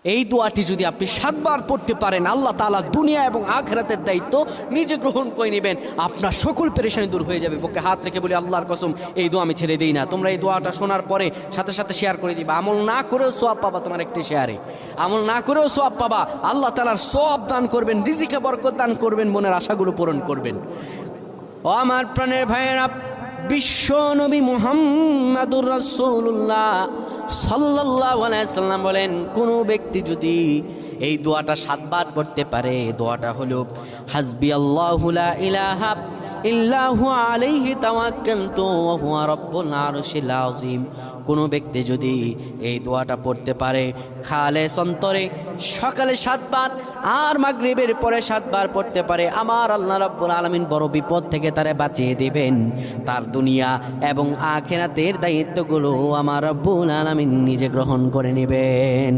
এই দোয়াটি যদি আপনি 7 বার পড়তে পারেন, আল্লাহ তাআলা দুনিয়া এবং আখিরাতের দায়িত্ব নিজে গ্রহণ করে নেবেন, আপনার সকল পেরেশানি দূর হয়ে যাবে। বুকে হাত রেখে বলি, আল্লাহর কসম এই দোয়া আমি ছেড়ে দিই না। তোমরা এই দোয়াটা শোনার পরে সাথে সাথে শেয়ার করে দিবা। আমল না করেও সওয়াব পাবা, তোমার একটি শেয়ারে আমল না করেও সওয়াব পাবা। আল্লাহ তাআলার সওয়াব দান করবেন, রিজিকে বরকত দান করবেন, মনের আশাগুলো পূরণ করবেন। ও আমার প্রাণের ভাইয়েরা, বিশ্ব নবী মুহাম্মাদুর রাসূলুল্লাহ সাল্লাল্লাহু আলাইহি সাল্লাম বলেন, কোনো ব্যক্তি যদি এই দোয়াটা 7 বার পড়তে পারে, দোয়াটা হলো হাসবি আল্লাহু লা ইলাহা ইল্লাহু আলাইহি তাওয়াক্কালতু ওয়া হুয়া রাব্বুল আরশিল আযীম। কোনো ব্যক্তি যদি এই দোয়াটা পড়তে পারে খালেস অন্তরে, সকালে 7 বার আর মাগরিবের পরে 7 বার পড়তে পারে, আমার আল্লাহ রাব্বুল আলামিন বড় বিপদ থেকে তারে বাঁচিয়ে দিবেন। তার দুনিয়া এবং আখিরাতের দায়িত্বগুলো আমার রাব্বুল আলামিন নিজে গ্রহণ করে নেবেন।